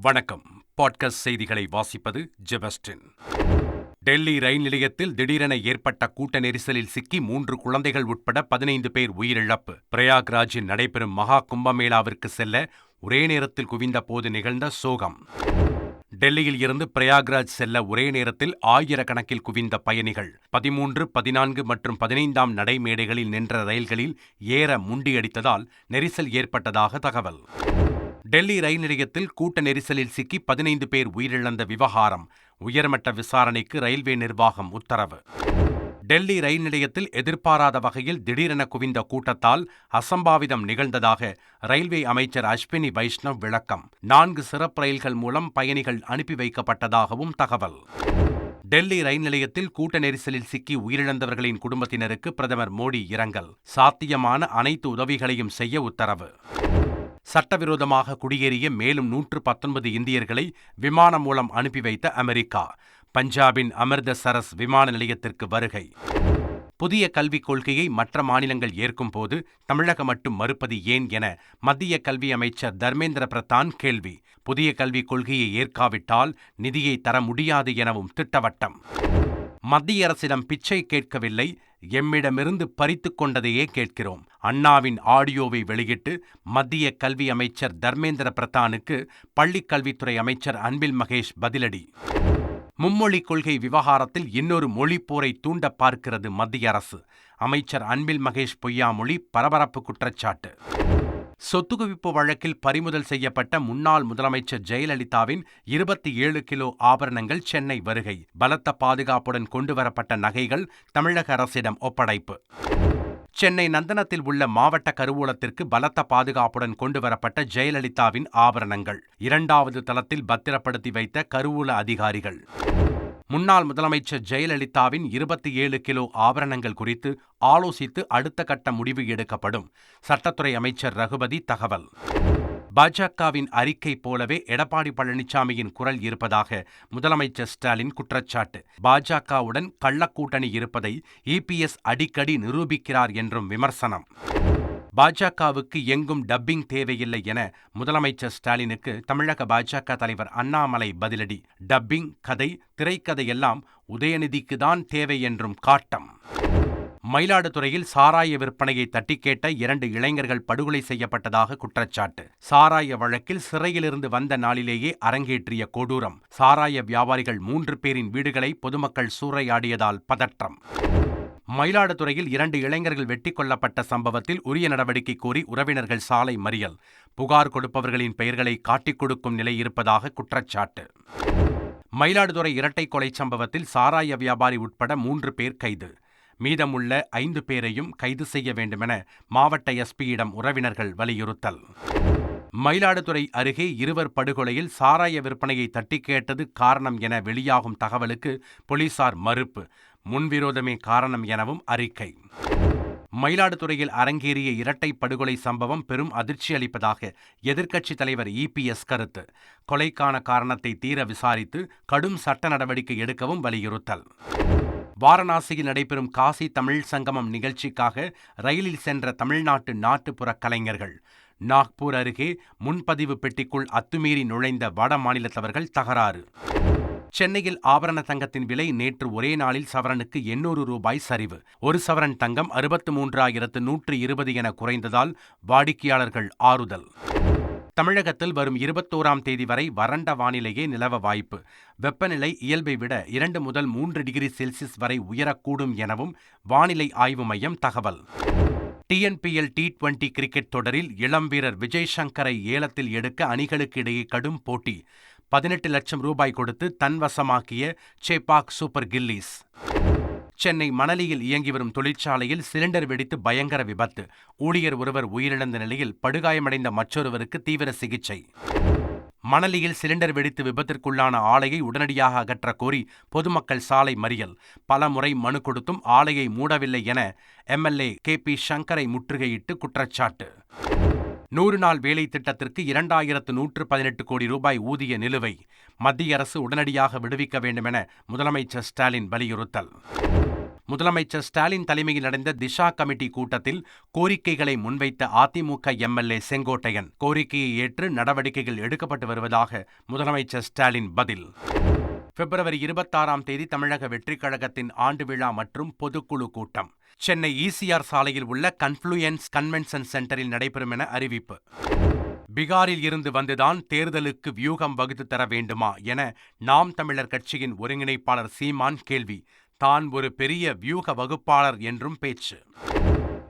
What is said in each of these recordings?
வணக்கம். பாட்காஸ்ட் செய்திகளை வாசிப்பது ஜெபஸ்டின். டெல்லி ரயில் நிலையத்தில் திடீரென ஏற்பட்ட கூட்ட நெரிசலில் சிக்கி 3 குழந்தைகள் உட்பட 15 பேர் உயிரிழப்பு. பிரயாக்ராஜில் நடைபெறும் மகா கும்பமேளாவிற்கு செல்ல ஒரே நேரத்தில் குவிந்த போது நிகழ்ந்த சோகம். டெல்லியில் இருந்து பிரயாக்ராஜ் செல்ல ஒரே நேரத்தில் ஆயிரக்கணக்கில் குவிந்த பயணிகள் 13, 14 மற்றும் 15ஆம் நடைமேடைகளில் நின்ற ரயில்களில் ஏற முண்டியடித்ததால் நெரிசல் ஏற்பட்டதாக தகவல். டெல்லி ரயில் நிலையத்தில் கூட்ட நெரிசலில் சிக்கி 15 பேர் உயிரிழந்த விவகாரம் உயர்மட்ட விசாரணைக்கு ரயில்வே நிர்வாகம் உத்தரவு. டெல்லி ரயில் நிலையத்தில் எதிர்பாராத வகையில் திடீரென குவிந்த கூட்டத்தால் அசம்பாவிதம் நிகழ்ந்ததாக ரயில்வே அமைச்சர் அஸ்வினி வைஷ்ணவ் விளக்கம். 4 சிறப்பு ரயில்கள் மூலம் பயணிகள் அனுப்பி வைக்கப்பட்டதாகவும் தகவல். டெல்லி ரயில் நிலையத்தில் கூட்ட நெரிசலில் சிக்கி உயிரிழந்தவர்களின் குடும்பத்தினருக்கு பிரதமர் மோடி இரங்கல். சாத்தியமான அனைத்து உதவிகளையும் செய்ய உத்தரவு. சட்டவிரோதமாக குடியேறிய மேலும் 119 இந்தியர்களை விமானம் மூலம் அனுப்பி வைத்த அமெரிக்கா. பஞ்சாபின் அமிர்தசரஸ் விமான நிலையத்திற்கு வருகை. புதிய கல்விக் கொள்கையை மற்ற மாநிலங்கள் ஏற்கும் போது தமிழகம் மட்டும் மறுப்பது ஏன் என மத்திய கல்வி அமைச்சர் தர்மேந்திர பிரதான் கேள்வி. புதிய கல்விக் கொள்கையை ஏற்காவிட்டால் நிதியை தர முடியாது எனவும் திட்டவட்டம். மத்திய அரசிடம் பிச்சை கேட்கவில்லை, எம்மிடமிருந்து பறித்து கொண்டதையே கேட்கிறோம். அண்ணாவின் ஆடியோவை வெளியிட்டு மத்திய கல்வி அமைச்சர் தர்மேந்திர பிரதானுக்கு பள்ளிக் கல்வித்துறை அமைச்சர் அன்பில் மகேஷ் பதிலடி. மும்மொழிக் கொள்கை விவகாரத்தில் இன்னொரு மொழிப்போரை தூண்ட பார்க்கிறது மத்திய அரசு. அமைச்சர் அன்பில் மகேஷ் பொய்யாமொழி பரபரப்பு குற்றச்சாட்டு. சொத்து குவிப்பு வழக்கில் பறிமுதல் செய்யப்பட்ட முன்னாள் முதலமைச்சர் ஜெயலலிதாவின் 27 கிலோ ஆபரணங்கள் சென்னை வருகை. பலத்த பாதுகாப்புடன் கொண்டுவரப்பட்ட நகைகள் தமிழக அரசிடம் ஒப்படைப்பு. சென்னை நந்தனத்தில் உள்ள மாவட்ட கருவூலத்திற்கு பலத்த பாதுகாப்புடன் கொண்டுவரப்பட்ட ஜெயலலிதாவின் ஆபரணங்கள் 2வது தளத்தில் பத்திரப்படுத்தி வைத்த கருவூல அதிகாரிகள். முன்னாள் முதலமைச்சர் ஜெயலலிதாவின் 27 கிலோ ஆபரணங்கள் குறித்து ஆலோசித்து அடுத்த கட்ட முடிவு எடுக்கப்படும். சட்டத்துறை அமைச்சர் ரகுபதி தகவல். பாஜகவின் அறிக்கை போலவே எடப்பாடி பழனிசாமியின் குரல் இருப்பதாக முதலமைச்சர் ஸ்டாலின் குற்றச்சாட்டு. பாஜகவுடன் கள்ளக்கூட்டணி இருப்பதை இபிஎஸ் அடிக்கடி நிரூபிக்கிறார் என்றும் விமர்சனம். பாஜகவுக்கு எங்கும் டப்பிங் தேவையில்லை என முதலமைச்சர் ஸ்டாலினுக்கு தமிழக பாஜக தலைவர் அண்ணாமலை பதிலடி. டப்பிங், கதை, திரைக்கதையெல்லாம் உதயநிதிக்குதான் தேவை என்றும் காட்டம். மயிலாடுதுறையில் சாராய விற்பனையை தட்டி கேட்ட 2 இளைஞர்கள் படுகொலை செய்யப்பட்டதாக குற்றச்சாட்டு. சாராய வழக்கில் சிறையிலிருந்து வந்த நாளிலேயே அரங்கேற்றிய கொடூரம். சாராய வியாபாரிகள் 3 பேரின் வீடுகளை பொதுமக்கள் சூறையாடியதால் பதற்றம். மயிலாடுதுறையில் 2 இளைஞர்கள் வெட்டி கொல்லப்பட்ட சம்பவத்தில் உரிய நடவடிக்கை கோரி உறவினர்கள் சாலை மறியல். புகார் கொடுப்பவர்களின் பெயர்களை காட்டிக் கொடுக்கும் நிலை இருப்பதாக குற்றச்சாட்டு. மயிலாடுதுறை இரட்டை கொலை சம்பவத்தில் சாராய வியாபாரி உட்பட 3 பேர் கைது. மீதமுள்ள 5 பேரையும் கைது செய்ய வேண்டுமென மாவட்ட எஸ்பியிடம் உறவினர்கள் வலியுறுத்தல். மயிலாடுதுறை அருகே 2 படுகொலையில் சாராய விற்பனையை தட்டி கேட்டது காரணம் என வெளியாகும் தகவலுக்கு போலீசார் மறுப்பு. முன்விரோதமே காரணம் எனவும் அறிக்கை. மயிலாடுதுறையில் அரங்கேறிய இரட்டை படுகொலை சம்பவம் பெரும் அதிர்ச்சி அளிப்பதாக எதிர்க்கட்சித் தலைவர் இபிஎஸ் கருத்து. கொலைக்கான காரணத்தை தீர விசாரித்து கடும் சட்ட நடவடிக்கை எடுக்கவும் வலியுறுத்தல். வாரணாசியில் நடைபெறும் காசி தமிழ் சங்கமம் நிகழ்ச்சிக்காக ரயிலில் சென்ற தமிழ்நாட்டு நாட்டுப்புற கலைஞர்கள். நாக்பூர் அருகே முன்பதிவு பெட்டிக்குள் அத்துமீறி நுழைந்த வட மாநிலத்தவர்கள் தகராறு. சென்னையில் ஆபரண தங்கத்தின் விலை நேற்று ஒரே நாளில் சவரனுக்கு 800 ரூபாய் சரிவு. 1 சவரன் தங்கம் 63,120 என குறைந்ததால் வாடிக்கையாளர்கள் ஆறுதல். தமிழகத்தில் வரும் 21ஆம் தேதி வரை வறண்ட வானிலையே நிலவ வாய்ப்பு. வெப்பநிலை இயல்பை விட 2 முதல் 3 டிகிரி செல்சியஸ் வரை உயரக்கூடும் எனவும் வானிலை ஆய்வு மையம் தகவல். டிஎன்பிஎல் T20 கிரிக்கெட் தொடரில் இளம் வீரர் விஜய் சங்கரை ஏலத்தில் எடுக்க அணிகளுக்கு இடையே கடும் போட்டி. 18 லட்சம் ரூபாய் கொடுத்து தன்வசமாக்கிய சேப்பாக் சூப்பர் கில்லிஸ். சென்னை மணலியில் இயங்கி வரும் தொழிற்சாலையில் சிலிண்டர் வெடித்து பயங்கர விபத்து. ஊழியர் ஒருவர் உயிரிழந்த நிலையில் படுகாயமடைந்த மற்றொருவருக்கு தீவிர சிகிச்சை. மணலியில் சிலிண்டர் வெடித்து விபத்திற்குள்ளான ஆலையை உடனடியாக அகற்ற கோரி பொதுமக்கள் சாலை மறியல். பல முறை மனு கொடுத்தும் ஆலையை மூடவில்லை என எம்எல்ஏ KP சங்கரை முற்றுகையிட்டு குற்றச்சாட்டு. 100 நாள் வேலை திட்டத்திற்கு 2118 கோடி ரூபாய் ஊதிய நிலுவை. மத்திய அரசு உடனடியாக விடுவிக்க வேண்டுமென முதலமைச்சர் ஸ்டாலின் வலியுறுத்தல். முதலமைச்சர் ஸ்டாலின் தலைமையில் நடந்த திஷா கமிட்டி கூட்டத்தில் கோரிக்கைகளை முன்வைத்த அதிமுக எம்எல்ஏ செங்கோட்டையன் கோரிக்கையை ஏற்று நடவடிக்கைகள் எடுக்கப்பட்டு வருவதாக முதலமைச்சர் ஸ்டாலின் பதில். பிப்ரவரி 26ஆம் தேதி தமிழக வெற்றிக் கழகத்தின் ஆண்டு விழா மற்றும் பொதுக்குழு கூட்டம் சென்னை ECR சாலையில் உள்ள கன்ஃப்ளூயன்ஸ் கன்வென்ஷன் சென்டரில் நடைபெறும் என அறிவிப்பு. பீகாரில் இருந்து வந்துதான் தேர்தலுக்கு வியூகம் வகுத்து தர வேண்டுமா என நாம் தமிழர் கட்சியின் ஒருங்கிணைப்பாளர் சீமான் கேள்வி. தான் ஒரு பெரிய வியூக வகுப்பாளர் என்றும் பேச்சு.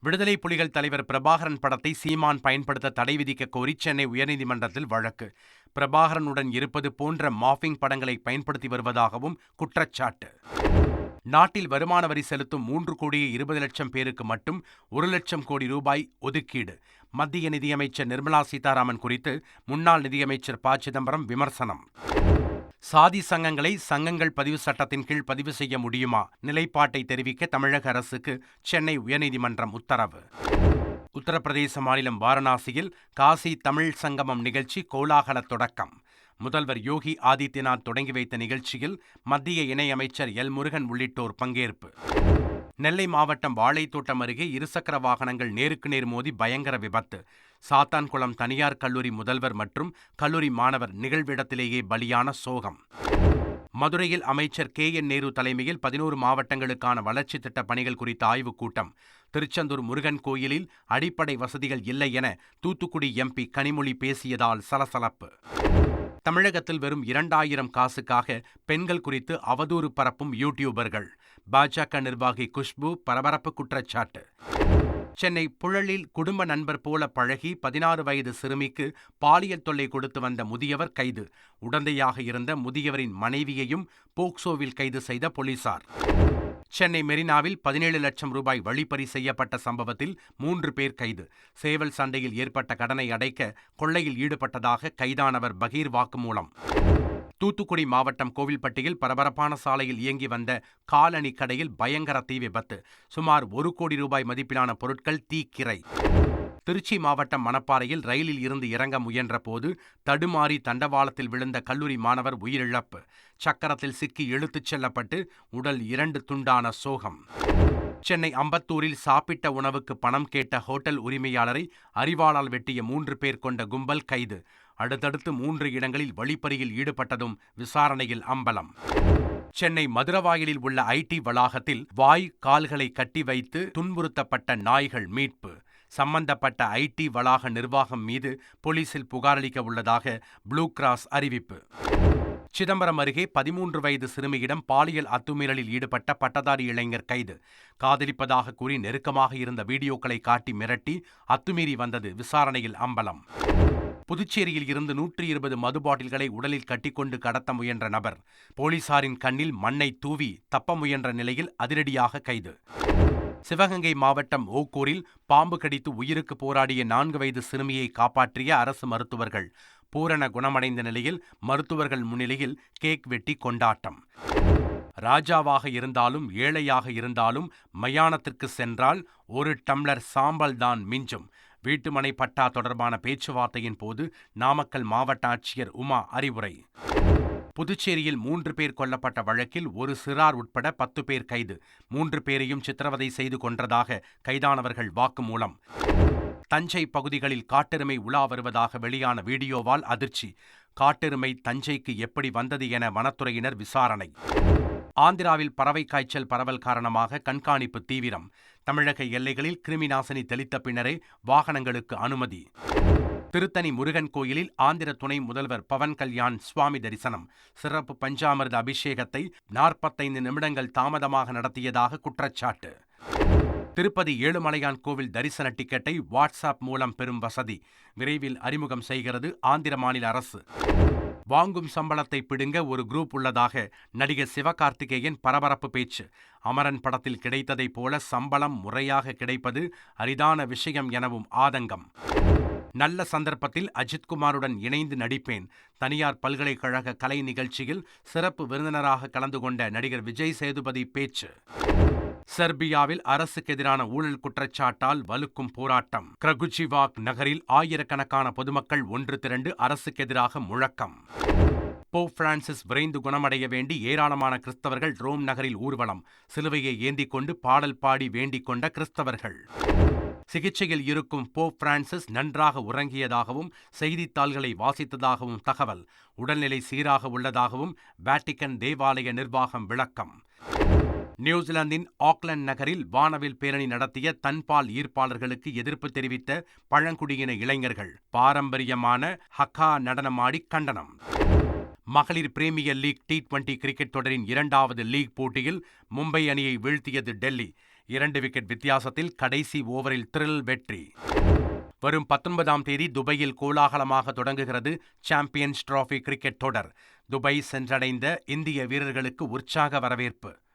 விடுதலை புலிகள் தலைவர் பிரபாகரன் படத்தை சீமான் பயன்படுத்த தடை விதிக்க கோரி சென்னை உயர்நீதிமன்றத்தில் வழக்கு. பிரபாகரனுடன் இருப்பது போன்ற மாஃபிங் படங்களை பயன்படுத்தி வருவதாகவும் குற்றச்சாட்டு. நாட்டில் வருமான வரி செலுத்தும் 3,20,00,000 பேருக்கு மட்டும் 1,00,000 கோடி ரூபாய் ஒதுக்கீடு. மத்திய நிதியமைச்சர் நிர்மலா சீதாராமன் குறித்து முன்னாள் நிதியமைச்சர் ப. சிதம்பரம் விமர்சனம். சாதி சங்கங்களை சங்கங்கள் பதிவு சட்டத்தின் கீழ் பதிவு செய்ய முடியுமா? நிலைப்பாட்டை தெரிவிக்க தமிழக அரசுக்கு சென்னை உயர்நீதிமன்றம் உத்தரவு. உத்தரப்பிரதேச மாநிலம் வாரணாசியில் காசி தமிழ் சங்கமம் நிகழ்ச்சி கோலாகல தொடக்கம். முதல்வர் யோகி ஆதித்யநாத் தொடங்கி வைத்த நிகழ்ச்சியில் மத்திய இணையமைச்சர் எல். முருகன் உள்ளிட்டோர் பங்கேற்பு. நெல்லை மாவட்டம் வாழைத்தோட்டம் அருகே இருசக்கர வாகனங்கள் நேருக்கு நேர் மோதி பயங்கர விபத்து. சாத்தான்குளம் தனியார் கல்லூரி முதல்வர் மற்றும் கல்லூரி மாணவர் நிகழ்விடத்திலேயே பலியான சோகம். மதுரையில் அமைச்சர் KN நேரு தலைமையில் 11 மாவட்டங்களுக்கான வளர்ச்சித் திட்ட பணிகள் குறித்த ஆய்வுக் கூட்டம். திருச்செந்தூர் முருகன் கோயிலில் அடிப்படை வசதிகள் இல்லை என தூத்துக்குடி MP கனிமொழி பேசியதால் சலசலப்பு. தமிழகத்தில் வெறும் 2000 காசுக்காக பெண்கள் குறித்து அவதூறு பரப்பும் யூடியூபர்கள். பாஜக நிர்வாகி குஷ்பு பரபரப்பு குற்றச்சாட்டு. சென்னை புழலில் குடும்ப நண்பர் போல பழகி 16 வயது சிறுமிக்கு பாலியல் தொல்லை கொடுத்து வந்த முதியவர் கைது. உடந்தையாக இருந்த முதியவரின் மனைவியையும் போக்சோவில் கைது செய்த போலீசார். சென்னை மெரினாவில் 17 லட்சம் ரூபாய் வழிப்பறி செய்யப்பட்ட சம்பவத்தில் 3 பேர் கைது. சேவல் சண்டையில் ஏற்பட்ட கடனை அடைக்க கொள்ளையில் ஈடுபட்டதாக கைதானவர் பகீர் வாக்குமூலம். தூத்துக்குடி மாவட்டம் கோவில்பட்டியில் பரபரப்பான சாலையில் இயங்கி வந்த காலணி கடையில் பயங்கர தீ விபத்து. சுமார் 1 கோடி ரூபாய் மதிப்பிலான பொருட்கள் தீக்கிரை. திருச்சி மாவட்டம் மணப்பாறையில் ரயிலில் இருந்து இறங்க முயன்ற போது தடுமாறி தண்டவாளத்தில் விழுந்த கல்லூரி மாணவர் உயிரிழப்பு. சக்கரத்தில் சிக்கி இழுத்துச் செல்லப்பட்டு உடல் 2 துண்டான சோகம். சென்னை அம்பத்தூரில் சாப்பிட்ட உணவுக்கு பணம் கேட்ட ஹோட்டல் உரிமையாளரை அரிவாளால் வெட்டிய 3 பேர் கொண்ட கும்பல் கைது. அடுத்தடுத்து 3 இடங்களில் வழிப்பறியில் ஈடுபட்டதும் விசாரணையில் அம்பலம். சென்னை மதுரவாயலில் உள்ள IT வளாகத்தில் வாய் கால்களை கட்டி வைத்து துன்புறுத்தப்பட்ட நாய்கள் மீட்பு. சம்பந்தப்பட்ட IT வளாக நிர்வாகம் மீது போலீசில் புகாரளிக்க உள்ளதாக ப்ளூ கிராஸ் அறிவிப்பு. சிதம்பரம் அருகே 13 வயது சிறுமியிடம் பாலியல் அத்துமீறலில் ஈடுபட்ட பட்டதாரி இளைஞர் கைது. காதலிப்பதாக கூறி நெருக்கமாக இருந்த வீடியோக்களை காட்டி மிரட்டி அத்துமீறி வந்தது விசாரணையில் அம்பலம். புதுச்சேரியில் இருந்து 120 மது பாட்டில்களை உடலில் கட்டிக்கொண்டு கடத்த முயன்ற நபர் போலீசாரின் கண்ணில் மண்ணை தூவி தப்ப முயன்ற நிலையில் அதிரடியாக கைது. சிவகங்கை மாவட்டம் ஓக்கூரில் பாம்பு கடித்து உயிருக்கு போராடிய 4 வயது சிறுமியை காப்பாற்றிய அரசு மருத்துவர்கள். பூரண குணமடைந்த நிலையில் மருத்துவர்கள் முன்னிலையில் கேக் வெட்டி கொண்டாட்டம். ராஜாவாக இருந்தாலும் ஏழையாக இருந்தாலும் மயானத்திற்கு சென்றால் 1 டம்ளர் சாம்பல் தான் மிஞ்சும். வீட்டுமனை பட்டா தொடர்பான பேச்சுவார்த்தையின் போது நாமக்கல் மாவட்ட ஆட்சியர் உமா அறிவுரை. புதுச்சேரியில் 3 பேர் கொல்லப்பட்ட வழக்கில் ஒரு சிறார் உட்பட 10 பேர் கைது. 3 பேரையும் சித்திரவதை செய்து கொன்றதாக கைதானவர்கள் வாக்குமூலம். தஞ்சை பகுதிகளில் காட்டெருமை உலா வருவதாக வெளியான வீடியோவால் அதிர்ச்சி. காட்டெருமை தஞ்சைக்கு எப்படி வந்தது என வனத்துறையினர் விசாரணை. ஆந்திராவில் பறவை காய்ச்சல் பரவல் காரணமாக கண்காணிப்பு தீவிரம். தமிழக எல்லைகளில் கிருமிநாசினி தெளித்த பின்னரே வாகனங்களுக்கு அனுமதி. திருத்தணி முருகன் கோயிலில் ஆந்திர துணை முதல்வர் பவன் கல்யாண் சுவாமி தரிசனம். சிறப்பு பஞ்சாமிர்த அபிஷேகத்தை 45 நிமிடங்கள் தாமதமாக நடத்தியதாக குற்றச்சாட்டு. திருப்பதி ஏழுமலையான் கோவில் தரிசன டிக்கெட்டை வாட்ஸ்அப் மூலம் பெறும் வசதி விரைவில் அறிமுகம் செய்கிறது ஆந்திர மாநில அரசு. வாங்கும் சம்பளத்தை பிடுங்க ஒரு குரூப் உள்ளதாக நடிகர் சிவகார்த்திகேயன் பரபரப்பு பேச்சு. அமரன் படத்தில் கிடைத்ததைப் போல சம்பளம் முறையாக கிடைப்பது அரிதான விஷயம் எனவும் ஆதங்கம். நல்ல சந்தர்ப்பத்தில் அஜித்குமாருடன் இணைந்து நடிப்பேன். தனியார் பல்கலைக்கழக கலை நிகழ்ச்சியில் சிறப்பு விருந்தினராக கலந்து கொண்ட நடிகர் விஜய் சேதுபதி பேச்சு. செர்பியாவில் அரசுக்கு எதிரான ஊழல் குற்றச்சாட்டால் வலுக்கும் போராட்டம். கிரகுஜிவாக் நகரில் ஆயிரக்கணக்கான பொதுமக்கள் ஒன்று திரண்டு அரசுக்கு எதிராக முழக்கம். போப் பிரான்சிஸ் விரைந்து குணமடைய வேண்டி ஏராளமான கிறிஸ்தவர்கள் ரோம் நகரில் ஊர்வலம், சிலுவையை ஏந்திக் கொண்டு பாடல் பாடி வேண்டிக் கொண்ட கிறிஸ்தவர்கள். சிகிச்சையில் இருக்கும் போப் பிரான்சிஸ் நன்றாக உறங்கியதாகவும் செய்தித்தாள்களை வாசித்ததாகவும் தகவல். உடல்நிலை சீராக உள்ளதாகவும் வாட்டிகன் தேவாலய நிர்வாகம் விளக்கம். நியூசிலாந்தின் ஆக்லாந்து நகரில் வானவில் பேரணி நடத்திய தன்பால் ஈர்ப்பாளர்களுக்கு எதிர்ப்பு தெரிவித்த பழங்குடியின இளைஞர்கள் பாரம்பரியமான ஹக்கா நடனமாடி கண்டனம். மகளிர் பிரீமியர் லீக் T20 கிரிக்கெட் தொடரின் 2வது லீக் போட்டியில் மும்பை அணியை வீழ்த்தியது டெல்லி. 2 விக்கெட் வித்தியாசத்தில் கடைசி ஓவரில் த்ரில் வெற்றி. வரும் 19ஆம் தேதி துபாயில் கோலாகலமாக தொடங்குகிறது சாம்பியன்ஸ் டிராபி கிரிக்கெட் தொடர். துபாய் சென்றடைந்த இந்திய வீரர்களுக்கு உற்சாக வரவேற்பு.